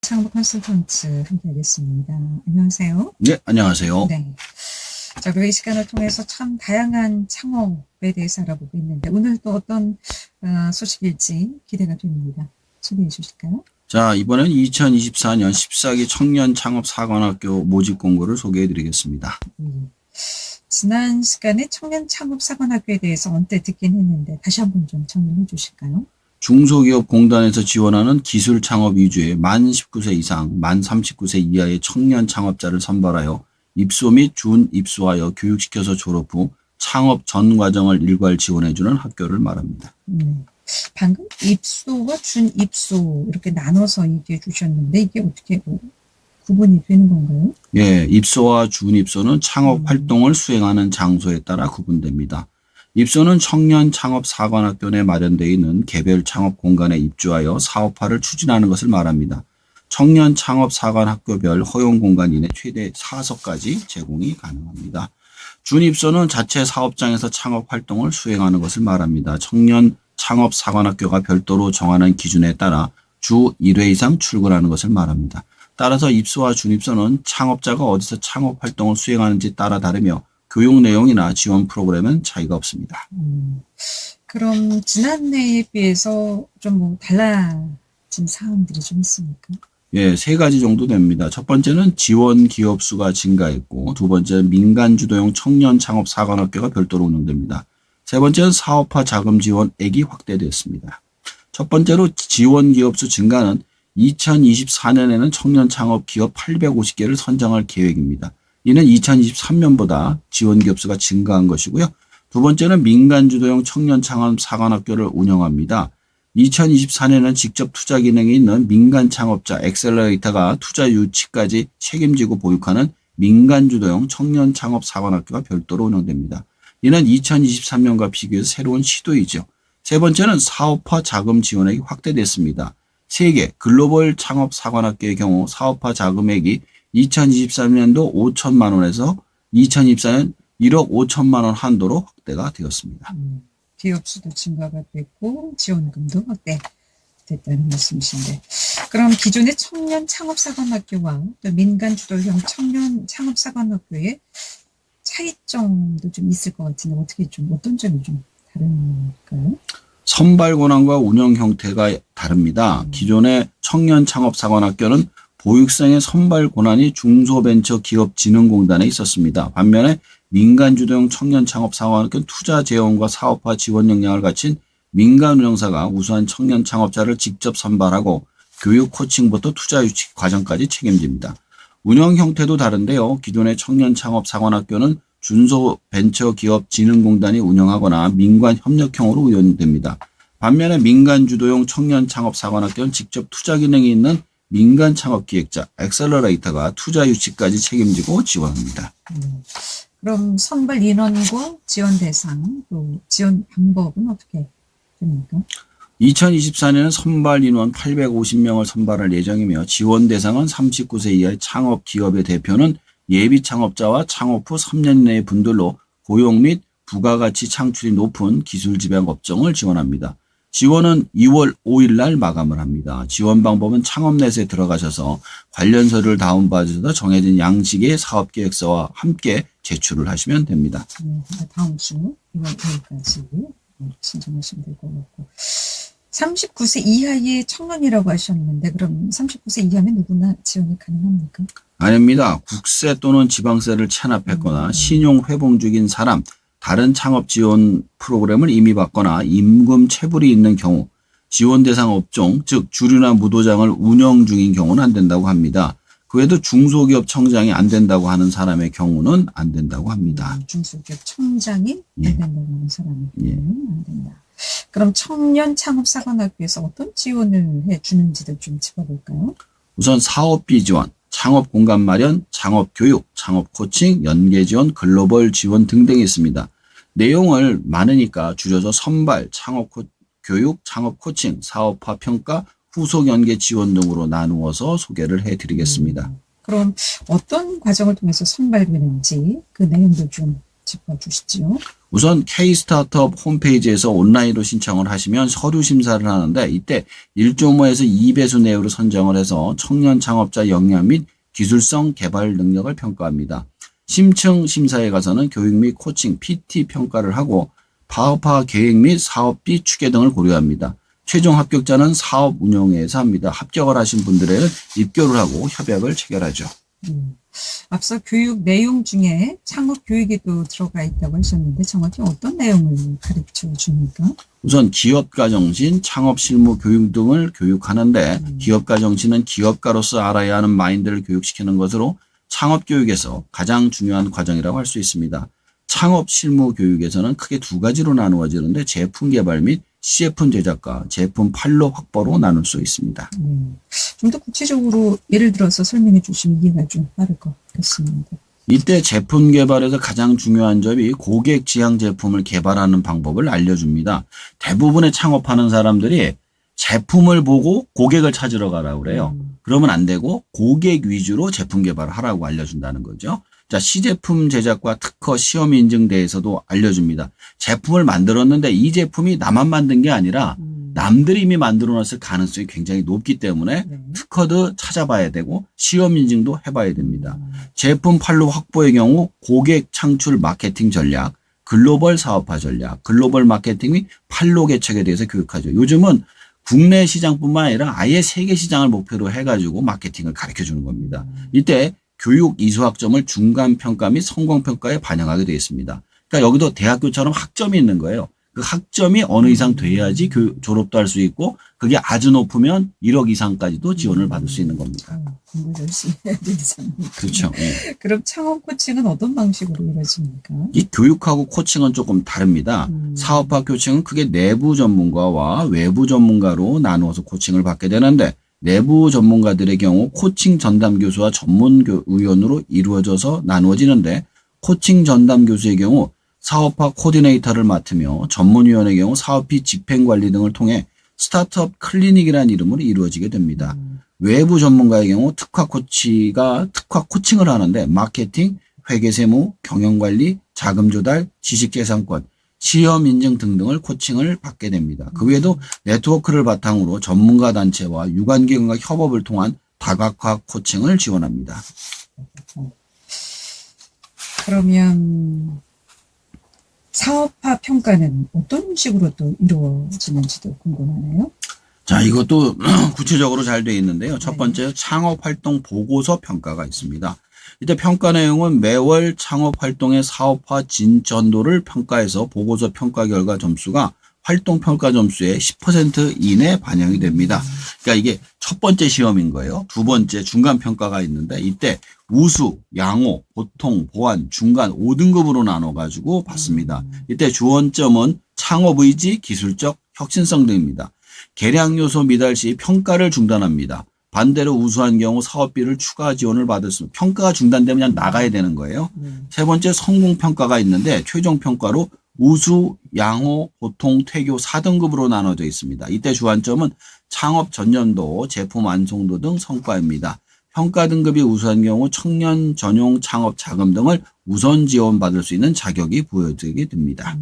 창업 컨설턴트 함께하겠습니다. 안녕하세요. 네, 안녕하세요. 네. 자, 우리가 이 시간을 통해서 참 다양한 창업에 대해서 알아보고 있는데 오늘 또 어떤 소식일지 기대가 됩니다. 소개해 주실까요? 자, 이번엔 2024년 14기 청년 창업 사관학교 모집 공고를 소개해 드리겠습니다. 지난 시간에 청년 창업 사관학교에 대해서 언뜻 듣긴 했는데 다시 한번 좀 정리해 주실까요? 중소기업공단에서 지원하는 기술 창업 위주의 만 19세 이상, 만 39세 이하의 청년 창업자를 선발하여 입소 및 준 입소하여 교육시켜서 졸업 후 창업 전 과정을 일괄 지원해주는 학교를 말합니다. 방금 입소와 준 입소 이렇게 나눠서 얘기해 주셨는데 이게 어떻게 구분이 되는 건가요? 예, 입소와 준 입소는 창업 활동을 수행하는 장소에 따라 구분됩니다. 입소는 청년 창업 사관학교 내 마련되어 있는 개별 창업 공간에 입주하여 사업화를 추진하는 것을 말합니다. 청년 창업 사관학교별 허용 공간 이내 최대 4석까지 제공이 가능합니다. 준입소는 자체 사업장에서 창업 활동을 수행하는 것을 말합니다. 청년 창업 사관학교가 별도로 정하는 기준에 따라 주 1회 이상 출근하는 것을 말합니다. 따라서 입소와 준입소는 창업자가 어디서 창업 활동을 수행하는지 따라 다르며 교육 내용이나 지원 프로그램은 차이가 없습니다. 그럼 지난해에 비해서 좀 달라진 사항들이 좀 있습니까? 예, 세 가지 정도 됩니다. 첫 번째는 지원 기업 수가 증가했고, 두 번째는 민간 주도형 청년 창업 사관학교가 별도로 운영됩니다. 세 번째는 사업화 자금 지원액이 확대됐습니다. 첫 번째로 지원 기업 수 증가는 2024년에는 청년 창업 기업 850개를 선정할 계획입니다. 이는 2023년보다 지원 기업 수가 증가한 것이고요. 두 번째는 민간 주도형 청년 창업 사관학교를 운영합니다. 2024년에는 직접 투자 기능이 있는 민간 창업자 엑셀러레이터가 투자 유치까지 책임지고 보육하는 민간 주도형 청년 창업 사관학교가 별도로 운영됩니다. 이는 2023년과 비교해서 새로운 시도이죠. 세 번째는 사업화 자금 지원액이 확대됐습니다. 세계 글로벌 창업 사관학교의 경우 사업화 자금액이 2023년도 5천만 원에서 2024년 1억 5천만 원 한도로 확대가 되었습니다. 기업 수도 증가가 됐고 지원금도 확대됐다는 말씀이신데 그럼 기존의 청년 창업사관학교와 또 민간 주도형 청년 창업사관학교의 차이점도 좀 있을 것 같은데 어떤 점이 좀 다른가요? 선발 권한과 운영 형태가 다릅니다. 기존의 청년 창업사관학교는 보육생의 선발 권한이 중소벤처기업진흥공단에 있었습니다. 반면에 민간 주도형 청년 창업 사관학교는 투자 재원과 사업화 지원 역량을 갖춘 민간 운영사가 우수한 청년 창업자를 직접 선발하고 교육 코칭부터 투자 유치 과정까지 책임집니다. 운영 형태도 다른데요. 기존의 청년 창업 사관학교는 중소벤처기업진흥공단이 운영하거나 민관 협력형으로 운영됩니다. 반면에 민간 주도형 청년 창업 사관학교는 직접 투자 기능이 있는 민간 창업 기획자 엑셀러레이터가 투자 유치까지 책임지고 지원합니다. 그럼 선발 인원과 지원 대상 또 지원 방법은 어떻게 됩니까? 2024년은 선발 인원 850명을 선발할 예정이며 지원 대상은 39세 이하의 창업 기업의 대표는 예비 창업자와 창업 후 3년 이내의 분들로 고용 및 부가가치 창출이 높은 기술 지향 업종을 지원합니다. 지원은 2월 5일 날 마감을 합니다. 지원 방법은 창업넷에 들어가셔서 관련서를 다운받으셔서 정해진 양식의 사업계획서와 함께 제출을 하시면 됩니다. 네, 다음 주 2월 5일까지 신청하시면 될 것 같고 39세 이하의 청년이라고 하셨는데 그럼 39세 이하면 누구나 지원이 가능합니까? 아닙니다. 국세 또는 지방세를 체납했거나 신용 회복 중인 사람, 다른 창업 지원 프로그램을 이미 받거나 임금 체불이 있는 경우, 지원 대상 업종, 즉 주류나 무도장을 운영 중인 경우는 안 된다고 합니다. 그 외에도 중소기업 청장이 안 된다고 하는 사람의 경우는 안 된다고 합니다. 중소기업 청장이 안 된다고 하는 사람의 경우는 안 된다. 그럼 청년 창업사관학교에서 어떤 지원을 해주는지도 좀 짚어볼까요? 우선 사업비 지원, 창업 공간 마련, 창업 교육, 창업 코칭, 연계 지원, 글로벌 지원 등등이 있습니다. 내용을 많으니까 줄여서 선발, 창업 교육, 창업 코칭, 사업화 평가, 후속 연계 지원 등으로 나누어서 소개를 해드리겠습니다. 그럼 어떤 과정을 통해서 선발되는지 그 내용도 좀 짚어주시죠. 우선 K-스타트업 홈페이지에서 온라인으로 신청을 하시면 서류 심사를 하는데 이때 1.5에서 2배수 내외로 선정을 해서 청년 창업자 역량 및 기술성 개발 능력을 평가합니다. 심층 심사에 가서는 교육 및 코칭, PT 평가를 하고 파업화 계획 및 사업비 추계 등을 고려합니다. 최종 합격자는 사업 운영회에서 합니다. 합격을 하신 분들에는 입교를 하고 협약을 체결하죠. 앞서 교육 내용 중에 창업 교육이 또 들어가 있다고 하셨는데 정확히 어떤 내용을 가르쳐 줍니까? 우선 기업가 정신, 창업 실무 교육 등을 교육하는데 기업가 정신은 기업가로서 알아야 하는 마인드를 교육시키는 것으로 창업 교육에서 가장 중요한 과정이라고 할 수 있습니다. 창업 실무 교육에서는 크게 두 가지로 나누어지는데 제품 개발 및 시제품 제작과 제품 판로 확보로 나눌 수 있습니다. 좀 더 구체적으로 예를 들어서 설명해 주시면 이해가 좀 빠를 것 같습니다. 이때 제품 개발에서 가장 중요한 점이 고객 지향 제품을 개발하는 방법을 알려줍니다. 대부분의 창업하는 사람들이 제품을 보고 고객을 찾으러 가라고 그래요. 그러면 안 되고 고객 위주로 제품 개발을 하라고 알려준다는 거죠. 자, 시제품 제작과 특허 시험 인증대에서도 알려줍니다. 제품을 만들었는데 이 제품이 나만 만든 게 아니라 남들이 이미 만들어 놨을 가능성이 굉장히 높기 때문에 특허도 찾아봐야 되고 시험 인증도 해봐야 됩니다. 제품 판로 확보의 경우 고객 창출 마케팅 전략, 글로벌 사업화 전략, 글로벌 마케팅 및 판로 개척에 대해서 교육하죠. 요즘은 국내 시장뿐만 아니라 아예 세계 시장을 목표로 해가지고 마케팅을 가르쳐 주는 겁니다. 이때 교육 이수학점을 중간평가 및 성공평가에 반영하게 되어 있습니다. 그러니까 여기도 대학교처럼 학점이 있는 거예요. 그 학점이 어느 이상 돼야지 졸업도 할 수 있고 그게 아주 높으면 1억 이상까지도 지원을 받을 수 있는 겁니다. 공부 열심히 해야 되잖아요. 그렇죠. 네. 그럼 창업 코칭은 어떤 방식으로 이루어집니까? 이 교육하고 코칭은 조금 다릅니다. 사업화 코칭은 크게 내부 전문가와 외부 전문가로 나누어서 코칭을 받게 되는데 내부 전문가들의 경우 코칭 전담 교수와 전문 의원으로 이루어져서 나누어지는데 코칭 전담 교수의 경우 사업화 코디네이터를 맡으며 전문위원의 경우 사업비 집행관리 등을 통해 스타트업 클리닉이라는 이름으로 이루어지게 됩니다. 외부 전문가의 경우 특화 코칭을 하는데 마케팅, 회계세무, 경영관리, 자금조달, 지식재산권, 시험 인증 등등을 코칭을 받게 됩니다. 그 외에도 네트워크를 바탕으로 전문가 단체와 유관기관과 협업을 통한 다각화 코칭을 지원합니다. 그러면 사업화 평가는 어떤 식으로 또 이루어지는지도 궁금하네요. 자, 이것도 구체적으로 잘 되어 있는데요. 첫 번째 창업활동 보고서 평가가 있습니다. 이때 평가 내용은 매월 창업활동의 사업화 진전도를 평가해서 보고서 평가 결과 점수가 활동평가 점수의 10% 이내 반영이 됩니다. 그러니까 이게 첫 번째 시험인 거예요. 두 번째 중간평가가 있는데 이때 우수, 양호, 보통, 보완, 중간 5등급으로 나눠가지고 받습니다. 이때 주원점은 창업의지, 기술적 혁신성 등입니다. 개량 요소 미달 시 평가를 중단합니다. 반대로 우수한 경우 사업비를 추가 지원을 받을 수, 평가가 중단되면 그냥 나가야 되는 거예요. 세 번째 성공평가가 있는데 최종평가로 우수, 양호, 보통, 퇴교 4등급으로 나눠져 있습니다. 이때 주안점은 창업 전년도, 제품 완성도 등 성과입니다. 평가 등급이 우수한 경우 청년 전용 창업 자금 등을 우선 지원받을 수 있는 자격이 부여되게 됩니다.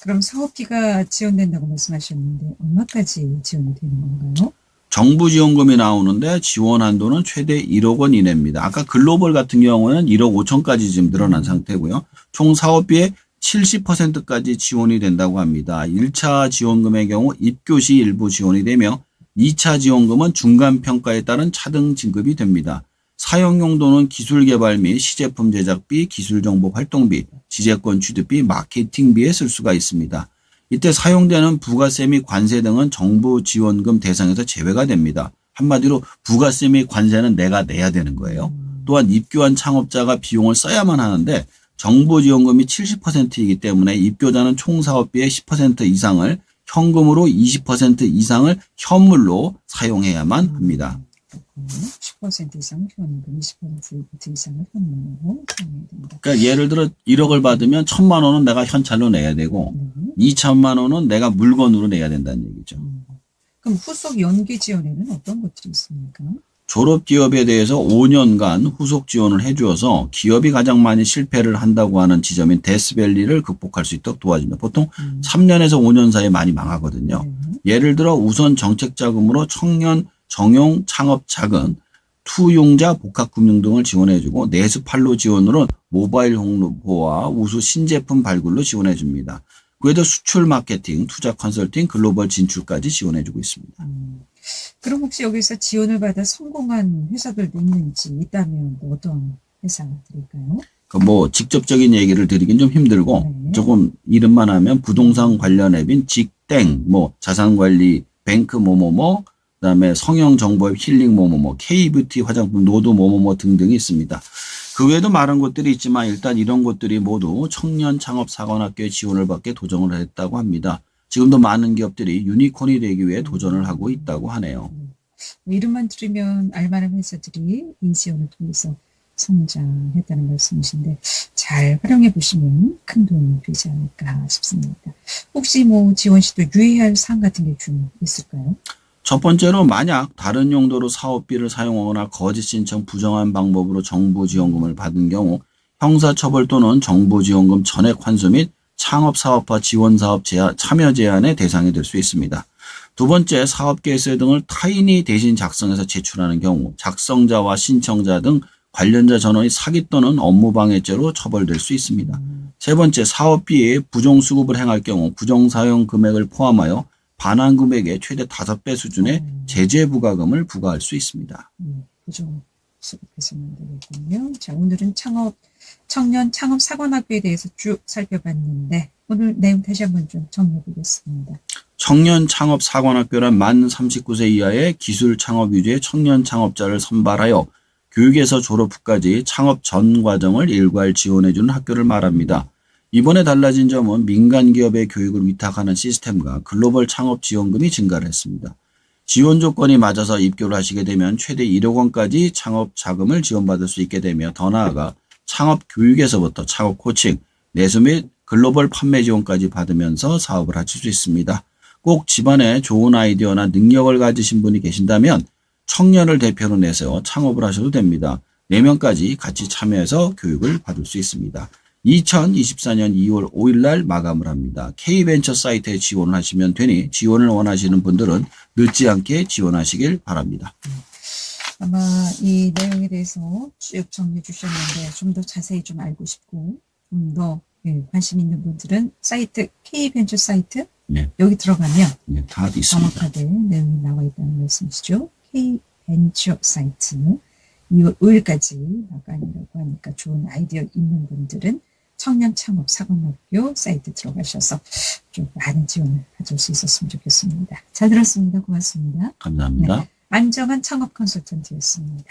그럼 사업비가 지원된다고 말씀하셨는데 얼마까지 지원이 되는 건가요? 정부 지원금이 나오는데 지원 한도는 최대 1억 원 이내입니다. 아까 글로벌 같은 경우는 1억 5천까지 지금 늘어난 상태고요. 총 사업비의 70%까지 지원이 된다고 합니다. 1차 지원금의 경우 입교 시 일부 지원이 되며 2차 지원금은 중간평가에 따른 차등 진급이 됩니다. 사용 용도는 기술 개발 및 시제품 제작비, 기술정보 활동비, 지재권 취득비, 마케팅비에 쓸 수가 있습니다. 이때 사용되는 부가세 및 관세 등은 정부 지원금 대상에서 제외가 됩니다. 한마디로 부가세 및 관세는 내가 내야 되는 거예요. 또한 입교한 창업자가 비용을 써야만 하는데 정부 지원금이 70%이기 때문에 입교자는 총 사업비의 10% 이상을 현금으로 20% 이상을 현물로 사용해야만 합니다. 10% 이상 현금, 20% 이상을 현금으로 사용해야 됩니다. 그러니까 예를 들어 1억을 받으면 1,000만 원은 내가 현찰로 내야 되고 2천만 원은 내가 물건으로 내야 된다는 얘기죠. 그럼 후속 연계 지원에는 어떤 것들이 있습니까? 졸업 기업에 대해서 5년간 후속 지원을 해주어서 기업이 가장 많이 실패를 한다고 하는 지점인 데스밸리를 극복할 수 있도록 도와줍니다. 보통 3년에서 5년 사이에 많이 망하거든요. 예를 들어 우선 정책 자금으로 청년 정용 창업 자금, 투용자 복합금융 등을 지원해주고 내수 판로 지원으로 모바일 홍보와 우수 신제품 발굴로 지원해줍니다. 그 외에도 수출 마케팅, 투자 컨설팅, 글로벌 진출까지 지원해주고 있습니다. 그럼 혹시 여기서 지원을 받아 성공한 회사들도 있는지 있다면 뭐 어떤 회사들일까요? 뭐 직접적인 얘기를 드리긴 좀 힘들고 네. 조금 이름만 하면 부동산 관련 앱인 직땡, 뭐 자산관리 뱅크 뭐뭐뭐, 그다음에 성형정보앱 힐링 뭐뭐뭐, K뷰티 화장품 노드 뭐뭐뭐 등등이 있습니다. 그 외에도 많은 곳들이 있지만 일단 이런 곳들이 모두 청년 창업 사관학교의 지원을 받게 도전을 했다고 합니다. 지금도 많은 기업들이 유니콘이 되기 위해 도전을 하고 있다고 하네요. 이름만 들으면 알만한 회사들이 이 지원을 통해서 성장했다는 말씀이신데 잘 활용해 보시면 큰 도움이 되지 않을까 싶습니다. 혹시 뭐 지원 시도 유의할 사항 같은 게 좀 있을까요? 첫 번째로 만약 다른 용도로 사업비를 사용하거나 거짓 신청 부정한 방법으로 정부 지원금을 받은 경우 형사처벌 또는 정부 지원금 전액 환수 및 창업사업화 지원사업 참여 제한의 대상이 될 수 있습니다. 두 번째, 사업 계획서 등을 타인이 대신 작성해서 제출하는 경우 작성자와 신청자 등 관련자 전원이 사기 또는 업무방해죄로 처벌될 수 있습니다. 세 번째, 사업비에 부정수급을 행할 경우 부정사용 금액을 포함하여 반환 금액의 최대 5배 수준의 제재 부과금을 부과할 수 있습니다. 부정 수급해서는 되겠군요. 자, 오늘은 청년 창업 사관학교에 대해서 쭉 살펴봤는데 오늘 내용 다시 한번 좀 정리해 보겠습니다. 청년 창업 사관학교란 만 39세 이하의 기술 창업 위주의 청년 창업자를 선발하여 교육에서 졸업 후까지 창업 전 과정을 일괄 지원해 주는 학교를 말합니다. 이번에 달라진 점은 민간 기업의 교육을 위탁하는 시스템과 글로벌 창업 지원금이 증가를 했습니다. 지원 조건이 맞아서 입교를 하시게 되면 최대 1억 원까지 창업 자금을 지원받을 수 있게 되며 더 나아가 창업 교육에서부터 창업 코칭, 내수 및 글로벌 판매 지원까지 받으면서 사업을 하실 수 있습니다. 꼭 집안에 좋은 아이디어나 능력을 가지신 분이 계신다면 청년을 대표로 내세워 창업을 하셔도 됩니다. 4명까지 같이 참여해서 교육을 받을 수 있습니다. 2024년 2월 5일 날 마감을 합니다. K벤처 사이트에 지원을 하시면 되니 지원을 원하시는 분들은 늦지 않게 지원하시길 바랍니다. 아마 이 내용에 대해서 쭉 정리해 주셨는데 좀 더 자세히 좀 알고 싶고 좀 더 관심 있는 분들은 사이트 K벤처 사이트 네. 여기 들어가면 네, 다 있습니다. 정확하게 내용이 나와 있다는 말씀이시죠. K벤처 사이트 2월 5일까지 마감이라고 하니까 좋은 아이디어 있는 분들은 청년 창업 사관학교 사이트 들어가셔서 좀 많은 지원을 가질 수 있었으면 좋겠습니다. 잘 들었습니다. 고맙습니다. 감사합니다. 네, 안정한 창업 컨설턴트였습니다.